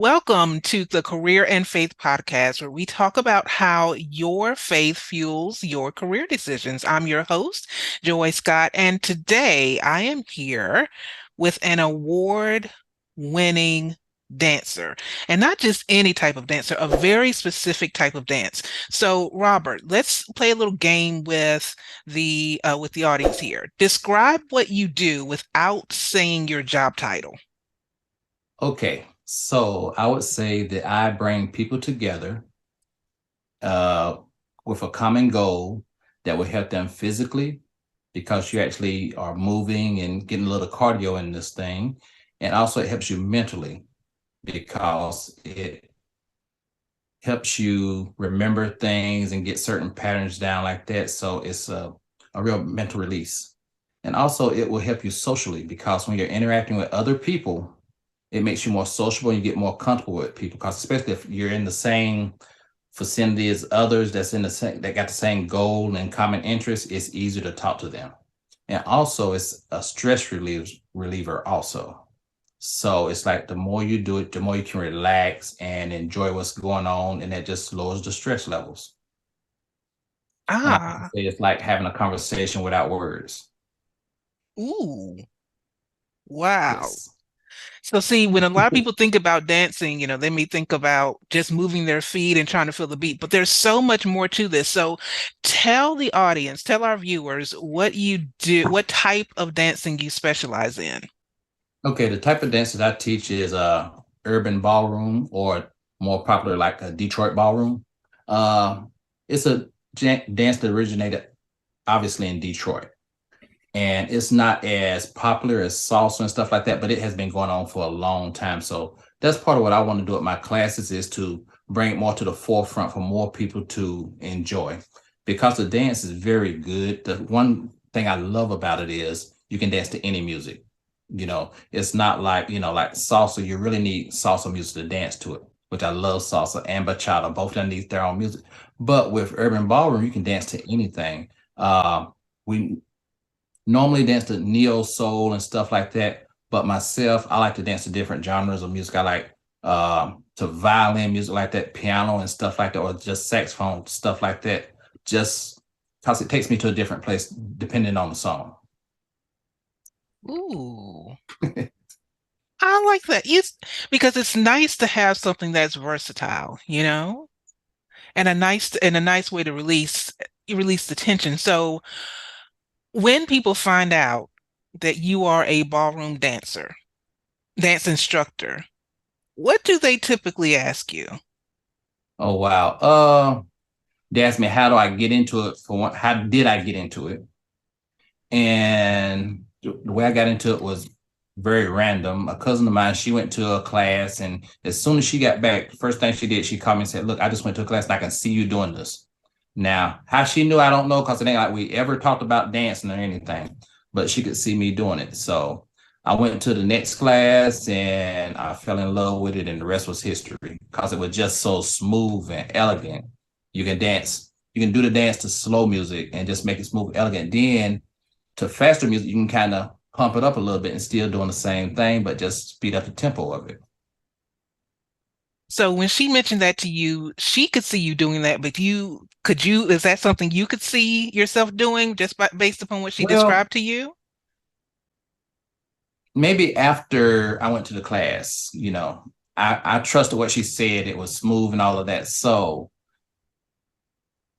Welcome to the Career and Faith podcast, where we talk about how your faith fuels your career decisions. I'm your host, Joy Scott, and today I am here with an award-winning dancer, and not just any type of dancer, a very specific type of dance. So, Robert, let's play a little game with the audience here. Describe what you do without saying your job title. Okay, so I would say that I bring people together uh, with a common goal that will help them physically because you actually are moving and getting a little cardio in this thing. And also, it helps you mentally because it helps you remember things and get certain patterns down like that. So it's a real mental release. And also, it will help you socially because when you're interacting with other people, it makes you more sociable and you get more comfortable with people because especially if you're in the same vicinity as others that's in the same that got the same goal and common interest, it's easier to talk to them. And also it's a stress reliever also. So it's like the more you do it, the more you can relax and enjoy what's going on, and that just lowers the stress levels. And I like to Ah, say it's like having a conversation without words. ooh, wow. Yes. So see, when a lot of people think about dancing, they may think about just moving their feet and trying to feel the beat, but there's so much more to this. So tell the audience, tell our viewers what you do, what type of dancing you specialize in. Okay, the type of dance that I teach is urban ballroom, or more popular like a Detroit ballroom. Uh, it's a dance that originated obviously in Detroit, and it's not as popular as salsa and stuff like that, but it has been going on for a long time. So that's part of what I want to do at my classes is to bring it more to the forefront for more people to enjoy, because the dance is very good. The one thing I love about it is you can dance to any music. It's not like, like salsa, you really need salsa music to dance to it, which I love salsa and bachata. Both of them need their own music. But with urban ballroom, you can dance to anything. We normally dance to neo soul and stuff like that. But myself, I like to dance to different genres of music. I like to violin music like that, piano and stuff like that, or just saxophone, stuff like that, just because it takes me to a different place depending on the song. Ooh, I like that. Because it's nice to have something that's versatile, and a nice way to release the tension. So when people find out that you are a ballroom dancer, dance instructor, what do they typically ask you? Oh wow. They asked me how do I get into it for one, how did I get into it? And the way I got into it was very random. A cousin of mine, she went to a class, and as soon as she got back, the first thing she did, she called me and said, "Look, I just went to a class and I can see you doing this." Now, how she knew, I don't know, because it ain't like we ever talked about dancing or anything, but she could see me doing it. So I went to the next class and I fell in love with it, and the rest was history because it was just so smooth and elegant. You can dance, you can do the dance to slow music and just make it smooth, elegant. Then to faster music, you can kind of pump it up a little bit and still doing the same thing, but just speed up the tempo of it. So when she mentioned that to you, she could see you doing that, but is that something you could see yourself doing based upon what she Well, described to you? maybe after I went to the class, I trusted what she said. It was smooth and all of that. So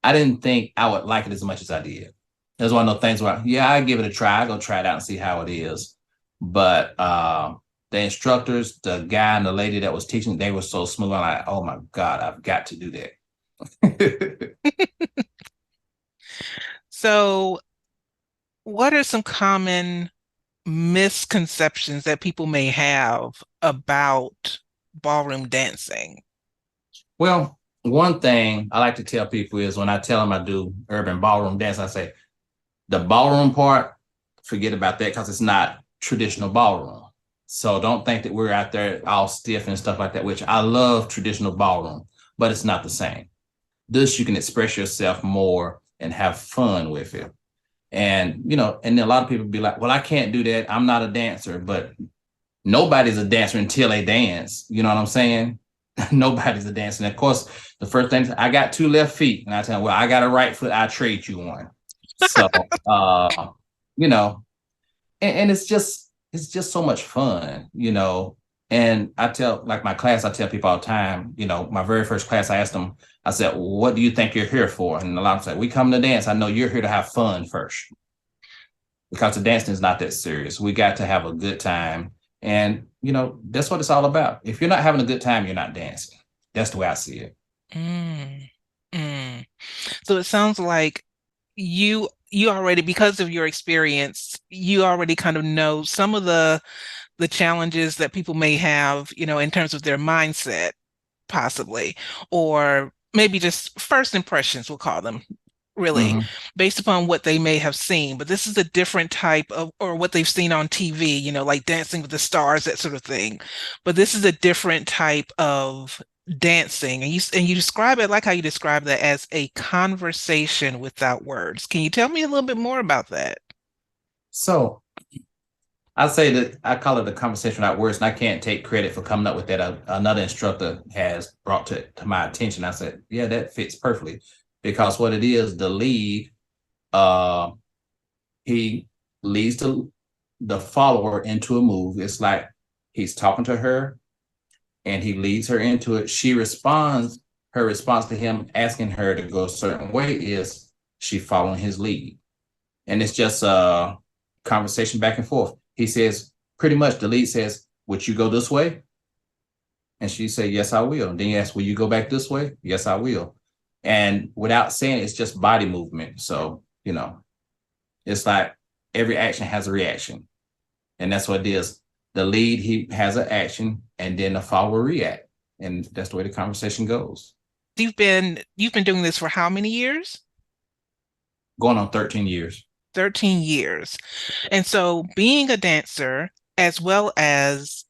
I didn't think I would like it as much as I did. It was one of those things where, yeah, I give it a try. I go try it out and see how it is. But the instructors, the guy and the lady that was teaching, they were so smooth. I'm like, oh my God, I've got to do that. So what are some common misconceptions that people may have about ballroom dancing? Well, one thing I like to tell people is when I tell them I do urban ballroom dance, I say the ballroom part, forget about that because it's not traditional ballroom. So don't think that we're out there all stiff and stuff like that, which I love traditional ballroom, but it's not the same. This you can express yourself more and have fun with it. And then a lot of people be like, well, I can't do that. I'm not a dancer, but Nobody's a dancer until they dance. You know what I'm saying? Nobody's a dancer. And of course, the first thing I got two left feet, and I tell them, well, I got a right foot. I trade you one. So, you know, and it's just so much fun, you know. And I tell like my class, I tell people all the time, you know, my very first class, I asked them, I said, well, what do you think you're here for? And a lot of them say, we come to dance. I know you're here to have fun first because the dancing is not that serious. We got to have a good time. And, you know, that's what it's all about. If you're not having a good time, you're not dancing. That's the way I see it. Mm, mm. So it sounds like you already, because of your experience, you already kind of know some of the challenges that people may have, in terms of their mindset, possibly, or maybe just first impressions, we'll call them, really, Mm-hmm. based upon what they may have seen. But this is a different type of, or what they've seen on TV, like Dancing with the Stars, that sort of thing. But this is a different type of dancing. And you describe it like how you describe that as a conversation without words. Can you tell me a little bit more about that? So I say that I call it a conversation without words, and I can't take credit for coming up with that. Another instructor has brought to my attention. I said, yeah, that fits perfectly because what it is, the lead, uh, he leads the follower into a move. It's like he's talking to her and he leads her into it. She responds, her response to him asking her to go a certain way is she following his lead. And it's just a conversation back and forth. He says, pretty much the lead says, would you go this way? And she said, yes, I will. Then he asks, will you go back this way? Yes, I will. And without saying it, it's just body movement. So, you know, it's like every action has a reaction. And that's what it is. The lead, he has an action, and then the follower react. And that's the way the conversation goes. You've been doing this for how many years? Going on 13 years. 13 years. And so being a dancer as well as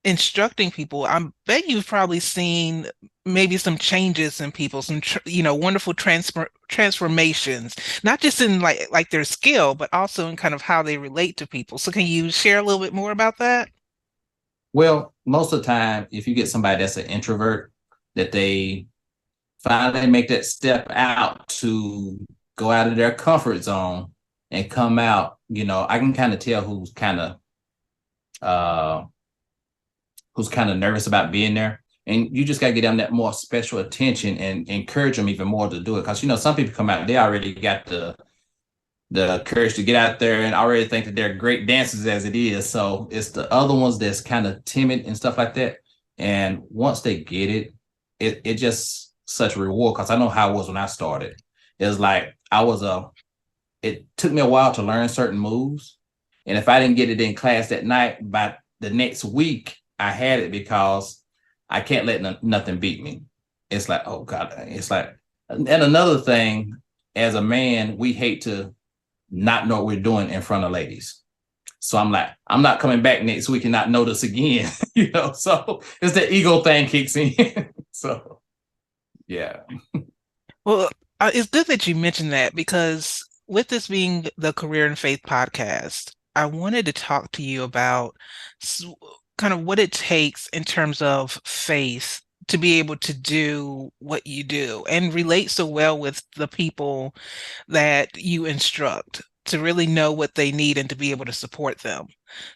instructing people, I bet you've probably seen maybe some changes in people, some wonderful transformations, not just in like their skill, but also in kind of how they relate to people. So can you share a little bit more about that? Well, most of the time, if you get somebody that's an introvert, that they finally make that step out to go out of their comfort zone and come out, you know, I can kind of tell uh who's kind of nervous about being there. And you just got to get them that more special attention and encourage them even more to do it. Because, you know, some people come out, they already got the courage to get out there and already think that they're great dancers as it is. So it's the other ones that's kind of timid and stuff like that. And once they get it, it just such a reward because I know how it was when I started. It's like it took me a while to learn certain moves. And if I didn't get it in class that night, by the next week, I had it because I can't let nothing beat me. It's like, oh God, it's like, and another thing, as a man, we hate to not know what we're doing in front of ladies. So I'm like, I'm not coming back next week and not notice again, you know. So it's the ego thing kicks in. So yeah. Well, it's good that you mentioned that because with this being the Career and Faith podcast, I wanted to talk to you about s- kind of what it takes in terms of faith to be able to do what you do and relate so well with the people that you instruct, to really know what they need and to be able to support them.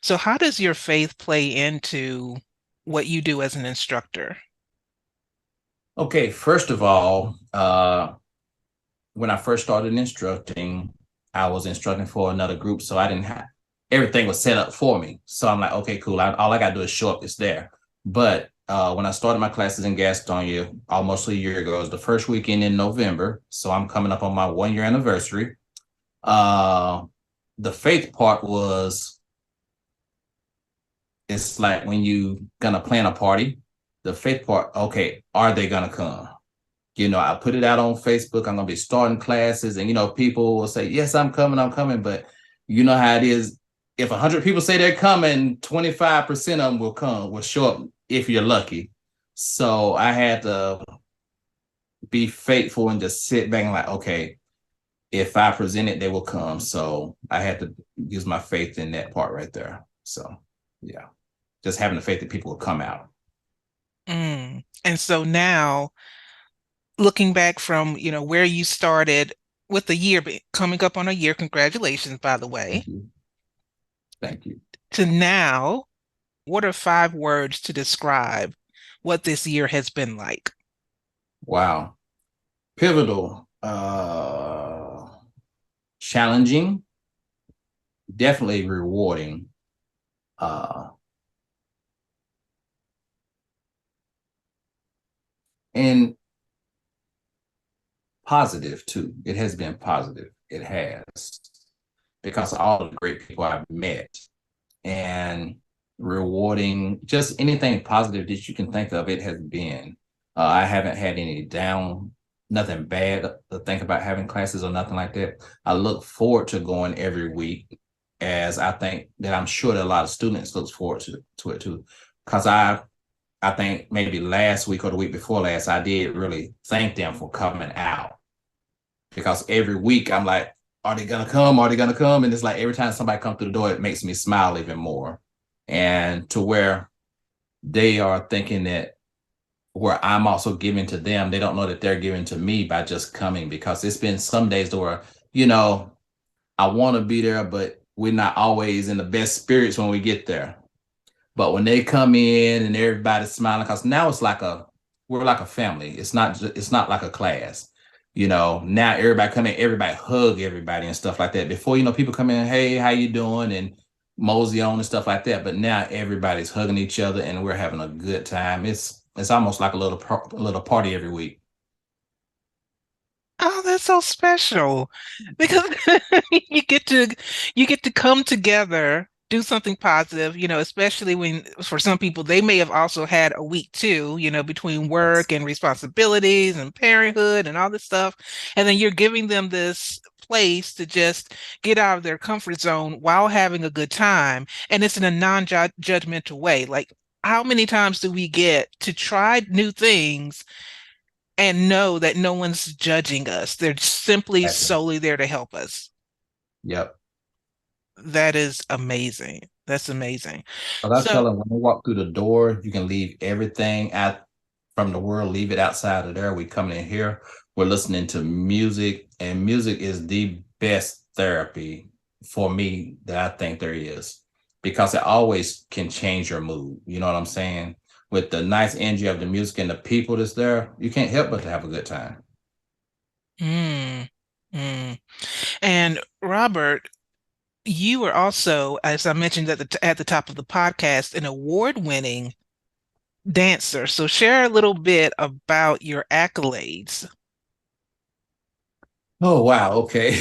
So, how does your faith play into what you do as an instructor? Okay, first of all, when I first started instructing, I was instructing for another group, so I didn't have everything was set up for me. So I'm like, okay, cool. All I got to do is show up. It's there. But when I started my classes in Gastonia almost a year ago, it was the first weekend in November. So I'm coming up on my 1 year anniversary. Uh, the faith part was it's like when you gonna plan a party. The faith part, okay, are they gonna come? You know, I put it out on Facebook. I'm gonna be starting classes, and you know, people will say, "Yes, I'm coming." But you know how it is. If 100 people say they're coming, 25% of them will show up if you're lucky. So I had to be faithful and just sit back and like, okay, if I present it, they will come. So I had to use my faith in that part right there. So yeah. just having the faith that people would come out. Mm. And so now, looking back from, where you started with the year, coming up on a year, congratulations, by the way, Thank you. Thank you. to now, what are 5 words to describe what this year has been like? Wow. Pivotal, challenging, definitely rewarding, uh, and positive too. It has been positive. It has because of all the great people I've met and rewarding, just anything positive that you can think of, it has been. I haven't had any down, nothing bad to think about having classes or nothing like that. I look forward to going every week, as I think that I'm sure that a lot of students look forward to it too. Because I think maybe last week or the week before last, I did really thank them for coming out because every week I'm like, are they gonna come? Are they gonna come? And it's like every time somebody comes through the door, it makes me smile even more. And to where they are thinking that where I'm also giving to them, they don't know that they're giving to me by just coming, because it's been some days where, you know, I want to be there, but we're not always in the best spirits when we get there. But when they come in and everybody's smiling, because now it's like we're like a family. It's not like a class. Now everybody come in, everybody hug everybody and stuff like that. Before, people come in, hey, how you doing? And mosey on and stuff like that. But now everybody's hugging each other and we're having a good time. It's almost like a little party every week. Oh, that's so special because you get to you get to come together, do something positive, especially when for some people they may have also had a week too, between Yes. work and responsibilities and parenthood and all this stuff. And then you're giving them this place to just get out of their comfort zone while having a good time. And it's in a non-judgmental way. Like, how many times do we get to try new things and know that no one's judging us? They're simply Exactly. solely there to help us. Yep. That is amazing. That's amazing. But I So, tell them when they walk through the door, you can leave everything out from the world, leave it outside of there. We come in here, we're listening to music, and music is the best therapy for me that I think there is, because it always can change your mood. You know what I'm saying? With the nice energy of the music and the people that's there, you can't help but to have a good time. mm, mm. And Robert, you are also, as I mentioned at the top of the podcast, an award-winning dancer. So share a little bit about your accolades. Oh wow, okay.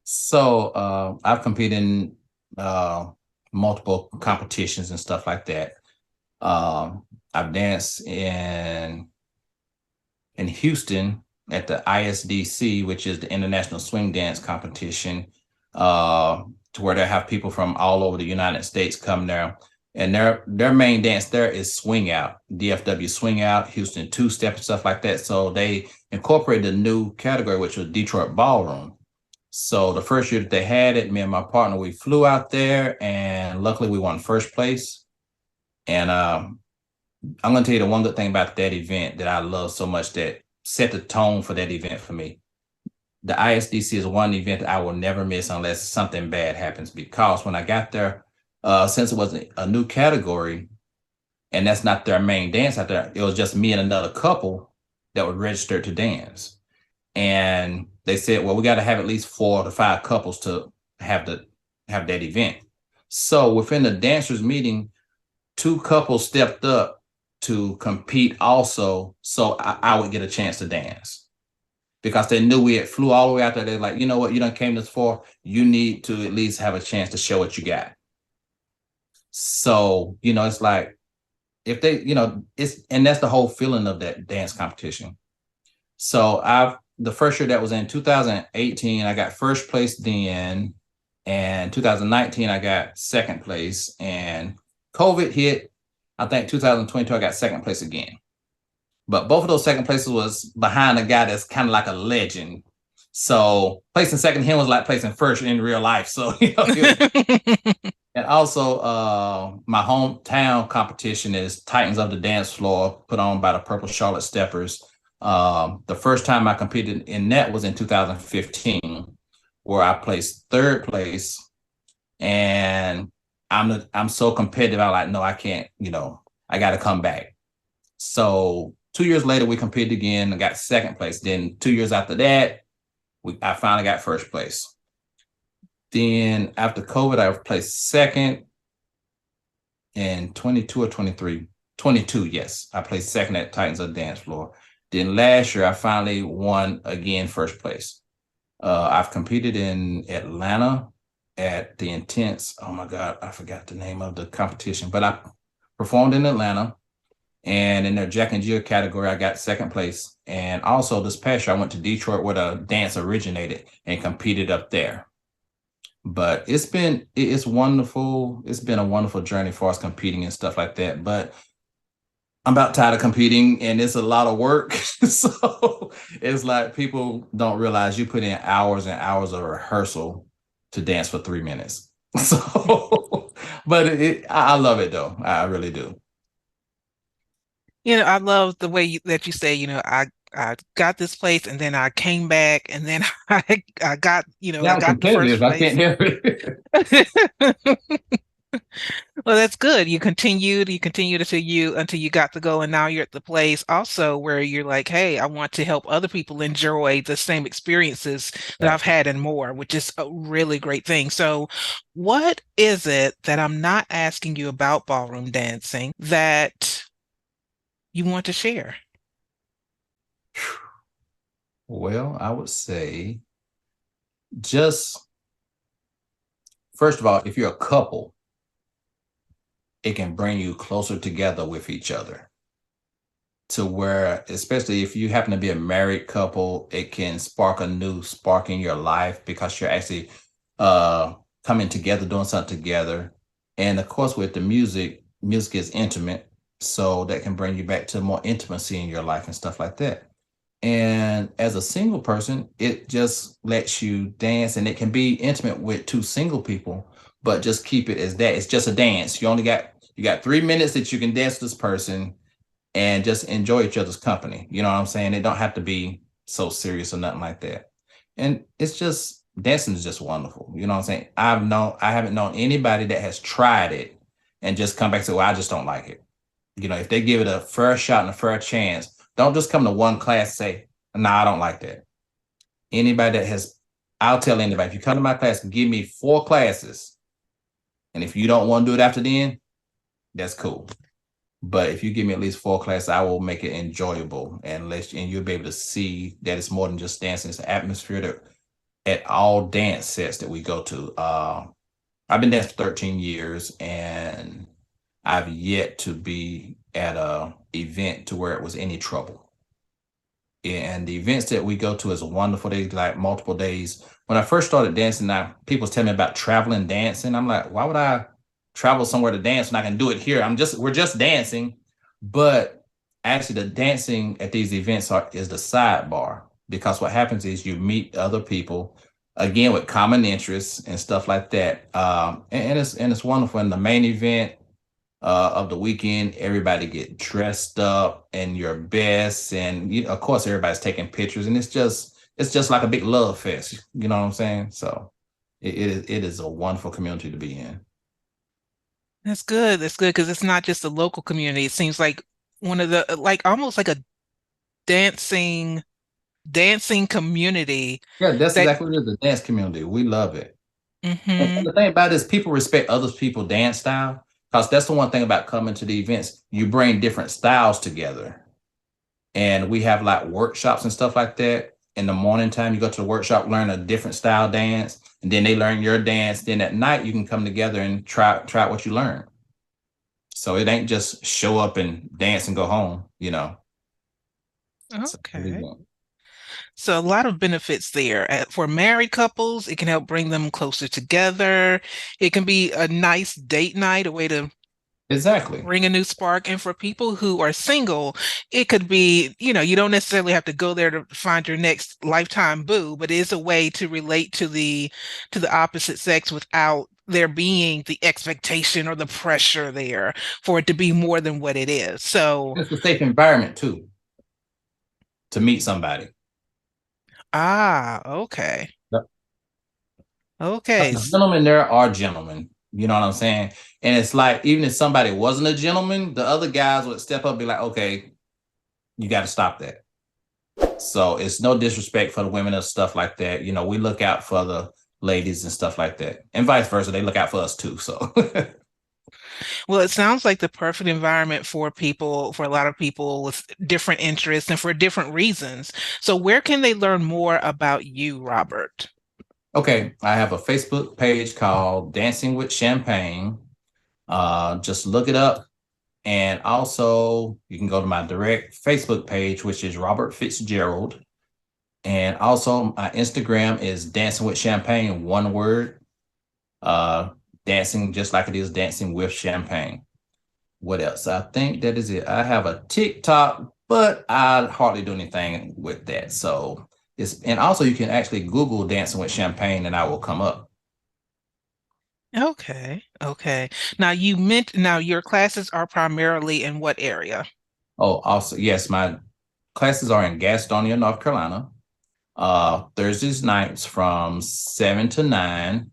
So I've competed in multiple competitions and stuff like that. I've danced in Houston at the ISDC, which is the International Swing Dance Competition, to where they have people from all over the United States come there. And their main dance there is swing out, DFW swing out, Houston two step and stuff like that. So they incorporated a new category, which was Detroit ballroom. So the first year that they had it, me and my partner, we flew out there, and luckily we won first place. And I'm going to tell you the one good thing about that event that I love so much that set the tone for that event for me. The ISDC is one event that I will never miss unless something bad happens, because when I got there, since it was a new category and that's not their main dance out there, it was just me and another couple that were registered to dance. And they said, well, we got to have at least 4 to 5 couples to have that event. So within the dancers meeting, 2 couples stepped up to compete also, so I would get a chance to dance, because they knew we had flew all the way out there. They're like, you know what, you done came this far, you need to at least have a chance to show what you got. So it's like, if they, it's, and that's the whole feeling of that dance competition. So the first year, that was in 2018, I got first place then, and 2019 I got second place, and COVID hit. I think 2022 I got second place again. But both of those second places was behind a guy that's kind of like a legend. So placing second to him was like placing first in real life. So And also, my hometown competition is Titans of the Dance Floor, put on by the Purple Charlotte Steppers. The first time I competed in that was in 2015, where I placed third place. And I'm so competitive. I'm like, no, I can't. I got to come back. So 2 years later, we competed again and got second place. Then 2 years after that, I finally got first place. Then after COVID, I placed second in 22 or 23. 22, yes. I placed second at Titans of the Dance Floor. Then last year, I finally won again first place. I've competed in Atlanta at the Intense. Oh my God, I forgot the name of the competition, but I performed in Atlanta. And in their Jack and Jill category, I got second place. And also this past year, I went to Detroit where the dance originated and competed up there. But it's wonderful. It's been a wonderful journey for us competing and stuff like that. But I'm about tired of competing and it's a lot of work. So it's like people don't realize you put in hours and hours of rehearsal to dance for 3 minutes. So, but I love it though. I really do. I love the way that you say, I got this place and then I came back and then I got, Yeah, I I'm got the first competitive. I can't place. help it. Well, that's good. You continued until you got to go, and now you're at the place also where you're like, hey, I want to help other people enjoy the same experiences that I've Exactly. had and more, which is a really great thing. So, what is it that I'm not asking you about ballroom dancing that you want to share? Well, I would say just first of all, if you're a couple, it can bring you closer together with each other to where, especially if you happen to be a married couple, it can spark a new spark in your life because you're actually uh coming together, doing something together. And of course, with the music is intimate, so that can bring you back to more intimacy in your life and stuff like that. And as a single person, it just lets you dance and it can be intimate with two single people, but just keep it as that. It's just a dance. You got 3 minutes that you can dance with this person and just enjoy each other's company. You know what I'm saying? It don't have to be so serious or nothing like that. And it's just dancing is just wonderful. You know what I'm saying? I haven't known anybody that has tried it and just come back and say, well, I just don't like it. If they give it a fair shot and a fair chance, don't just come to one class and say, no, I don't like that. Anybody that has, I'll tell anybody, if you come to my class, give me 4 classes. And if you don't want to do it after then, that's cool. But if you give me at least 4 classes, I will make it enjoyable and you'll be able to see that it's more than just dancing. It's an atmosphere that at all dance sets that we go to. I've been dancing for 13 years and I've yet to be at a event to where it was any trouble. And the events that we go to is a wonderful. They like multiple days. When I first started dancing, now people tell me about traveling dancing. I'm like, why would I travel somewhere to dance when I can do it here? We're just dancing. But actually the dancing at these events is the sidebar because what happens is you meet other people again with common interests and stuff like that. And it's wonderful. In the main event, of the weekend. Everybody get dressed up in your best, and of course, everybody's taking pictures, and it's just like a big love fest. You know what I'm saying? So it is a wonderful community to be in. That's good. That's good because it's not just a local community. It seems like one of the like almost like a dancing dancing community Yeah, that's that exactly what it is. The dance community, we love it. And hmm the thing about it is, people respect other people's dance style because that's the one thing about coming to the events. You bring different styles together. And we have like workshops and stuff like that. In the morning time, you go to the workshop, learn a different style dance, and then they learn your dance. Then at night, you can come together and try what you learn. So it ain't just show up and dance and go home. So really okay. good. So a lot of benefits there. For married couples, it can help bring them closer together. It can be a nice date night, a way to Exactly. bring a new spark. And for people who are single, it could be, you don't necessarily have to go there to find your next lifetime boo, but it is a way to relate to the opposite sex without there being the expectation or the pressure there for it to be more than what it is. So, It's a safe environment too to meet somebody. okay. Yep. Okay. Gentlemen, there are gentlemen. You know what I'm saying? And it's like, even if somebody wasn't a gentleman, the other guys would step up and be like, okay, you got to stop that. So it's no disrespect for the women and stuff like that. We look out for the ladies and stuff like that. And vice versa. They look out for us too. So Well, it sounds like the perfect environment for people, for a lot of people with different interests and for different reasons. So, where can they learn more about you, Robert? okay, I have a Facebook page called Dancing with Champagne. Just look it up. And also, you can go to my direct Facebook page, which is Robert Fitzgerald. And also, my Instagram is Dancing with Champagne, one word. Uh, Dancing just like it is, Dancing with Champagne. What else? I think that is it. I have a TikTok, but I hardly do anything with that. So and also you can actually Google Dancing with Champagne and I will come up. Okay. Okay. Now your classes are primarily in what area? Oh, also, yes, my classes are in Gastonia, North Carolina. Thursdays nights from 7 to 9.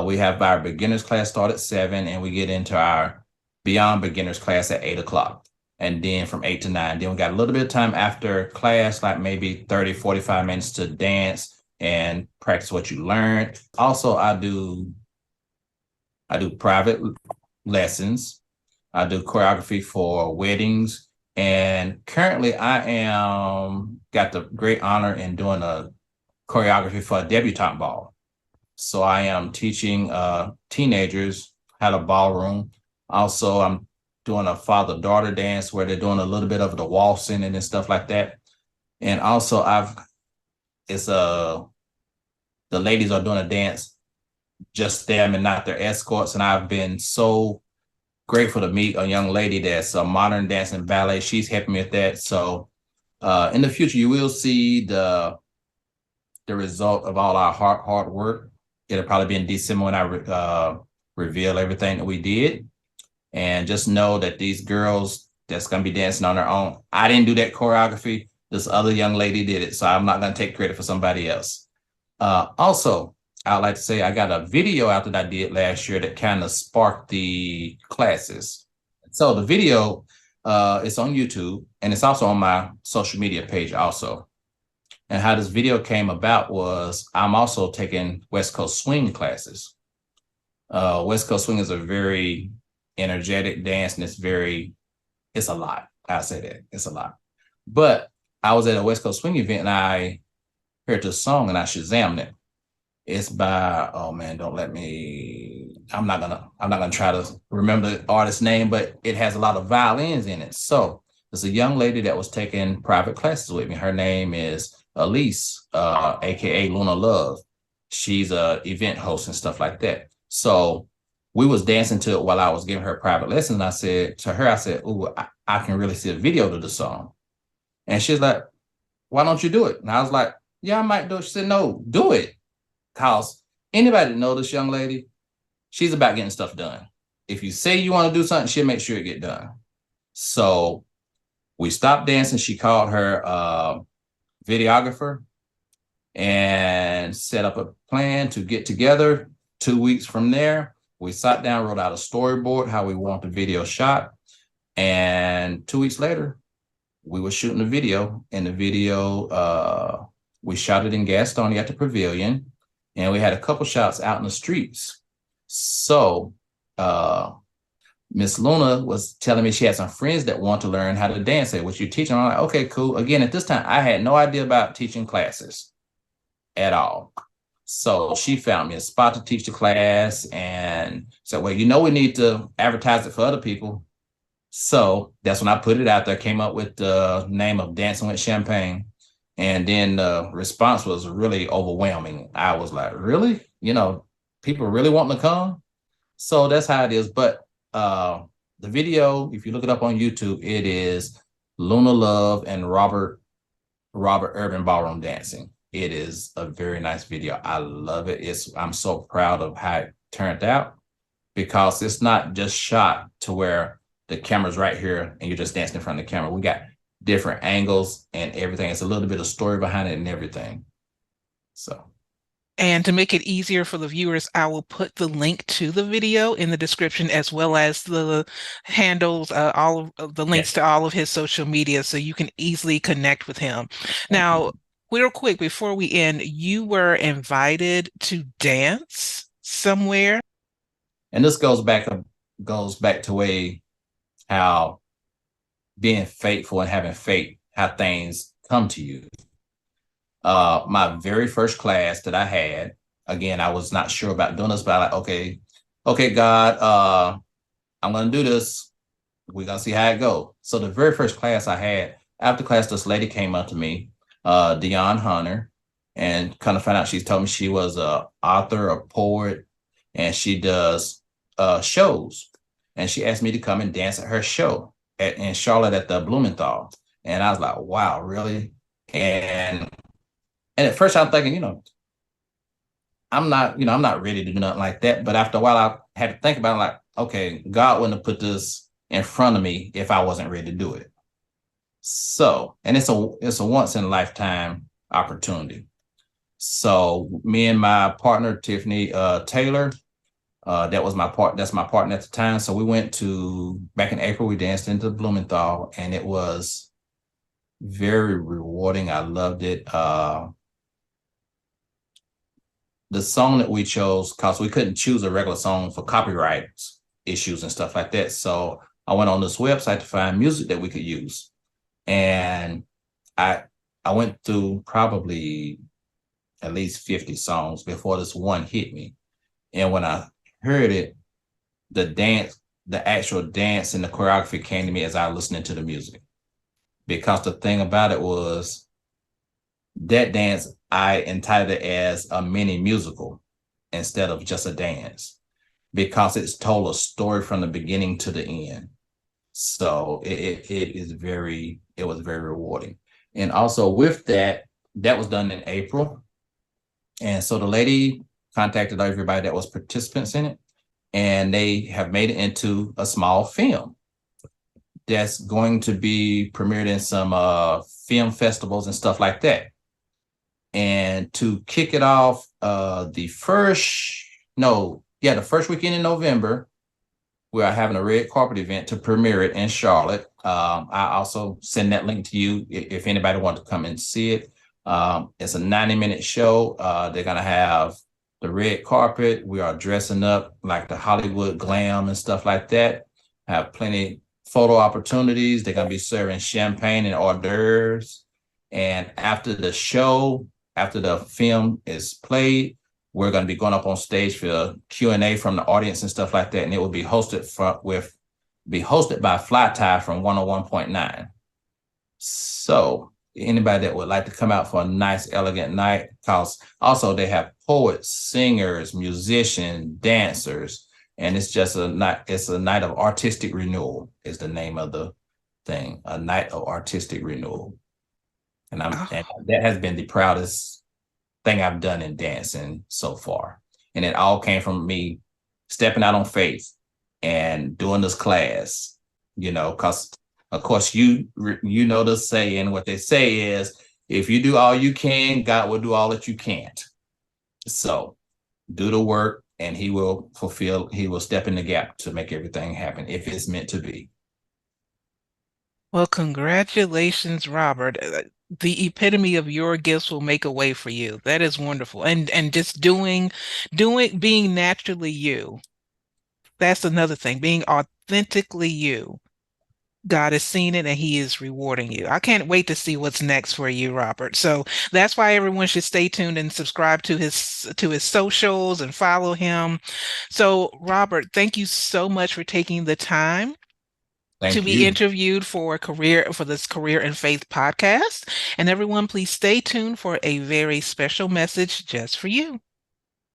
We have our beginners class start at 7, and we get into our beyond beginners class at 8 o'clock. And then from 8 to 9, then we got a little bit of time after class, like maybe 30, 45 minutes to dance and practice what you learned. Also, I do private lessons. I do choreography for weddings. And currently I am got the great honor in doing a choreography for a debutante ball. So I am teaching teenagers how to ballroom. Also, I'm doing a father-daughter dance where they're doing a little bit of the waltzing and stuff like that. And also it's the ladies are doing a dance, just them and not their escorts. And I've been so grateful to meet a young lady that's a modern dance and ballet. She's helping me with that. So in the future, you will see the result of all our hard work. It'll probably be in December when I reveal everything that we did. And just know that these girls that's going to be dancing on their own, I didn't do that choreography. This other young lady did it. So I'm not going to take credit for somebody else. Also, I'd like to say I got a video out that I did last year that kind of sparked the classes. So the video is on YouTube and it's also on my social media page also. And how this video came about was I'm also taking West Coast swing classes. West Coast swing is a very energetic dance and it's a lot. I say that it's a lot. But I was at a West Coast swing event and I heard this song and I Shazammed it. It's by, oh man, don't let me, I'm not gonna try to remember the artist's name, but it has a lot of violins in it. So there's a young lady that was taking private classes with me. Her name is Elise, aka Luna Love. She's a event host and stuff like that. So we was dancing to it while I was giving her private lessons. And I said to her, I said, "Ooh, I can really see a video to the song." And she's like, "Why don't you do it?" And I was like, "Yeah, I might do it." She said, "No, do it." Cause anybody that know this young lady, she's about getting stuff done. If you say you want to do something, she'll make sure it get done. So we stopped dancing. She called her videographer and set up a plan to get together. 2 weeks from there, we sat down, wrote out a storyboard, how we want the video shot. And 2 weeks later, we were shooting the video. And the video, we shot it in Gastonia at the Pavilion. And we had a couple shots out in the streets. So Miss Luna was telling me she had some friends that want to learn how to dance. Say, what you teaching? I'm like, okay, cool. Again, at this time, I had no idea about teaching classes at all. So she found me a spot to teach the class and said, well, we need to advertise it for other people. So that's when I put it out there, came up with the name of Dancing with Champagne. And then the response was really overwhelming. I was like, really? People really wanting to come? So that's how it is. But the video, if you look it up on YouTube, it is Luna Love and Robert Urban Ballroom Dancing. It is a very nice video. I love it. I'm so proud of how it turned out because it's not just shot to where the camera's right here and you're just dancing in front of the camera. We got different angles and everything. It's a little bit of story behind it and everything. So And to make it easier for the viewers, I will put the link to the video in the description as well as the handles, all of the yeah, links to all of his social media so you can easily connect with him. thank Now, you. real quick before we end, you were invited to dance somewhere. And this goes back to way how being faithful and having faith, how things come to you. My very first class that I had, again, I was not sure about doing this, but I like, okay, God, I'm gonna do this. We're gonna see how it goes. So the very first class I had, after class, this lady came up to me, Dion Hunter, and kind of found out she told me she was a author, a poet, and she does shows. And she asked me to come and dance at her show in Charlotte at the Blumenthal. And I was like, wow, really? And and at first I'm thinking, I'm not ready to do nothing like that. But after a while, I had to think about it, like, okay, God wouldn't have put this in front of me if I wasn't ready to do it. So, and it's a once in a lifetime opportunity. So me and my partner, Tiffany Taylor, that's my partner at the time. So we went to back in April, we danced into Blumenthal and it was very rewarding. I loved it. The song that we chose, because we couldn't choose a regular song for copyright issues and stuff like that. So I went on this website to find music that we could use. And I I went through probably at least 50 songs before this one hit me. And when I heard it, the actual dance and the choreography came to me as I was listening to the music. Because the thing about it was that dance, I entitled it as a mini musical instead of just a dance because it's told a story from the beginning to the end. So it was very rewarding. And also with that, that was done in April. And so the lady contacted everybody that was participants in it, and they have made it into a small film that's going to be premiered in some film festivals and stuff like that. And to kick it off, the first weekend in November, we are having a red carpet event to premiere it in Charlotte. I also send that link to you if anybody wants to come and see it. It's a 90-minute show. They're going to have the red carpet. We are dressing up like the Hollywood glam and stuff like that. Have plenty photo opportunities. They're going to be serving champagne and hors d'oeuvres. And after the show, after the film is played, we're going to be going up on stage for Q&A from the audience and stuff like that. And it will be be hosted by Fly Tie from 101.9. So anybody that would like to come out for a nice, elegant night, because also they have poets, singers, musicians, dancers, and it's a night of artistic renewal is the name of the thing, a night of artistic renewal. And Oh, that has been the proudest thing I've done in dancing so far. And it all came from me stepping out on faith and doing this class, because of course you know the saying, what they say is if you do all you can, God will do all that you can't. So do the work and he will step in the gap to make everything happen if it's meant to be. well, congratulations, Robert. The epitome of your gifts will make a way for you. That is wonderful. And just being naturally you. That's another thing, being authentically you. God has seen it and he is rewarding you. I can't wait to see what's next for you, Robert. So that's why everyone should stay tuned and subscribe to his socials and follow him. So, Robert, thank you so much for taking the time to Thank be you. interviewed for this Career and Faith podcast. And everyone, please stay tuned for a very special message just for you.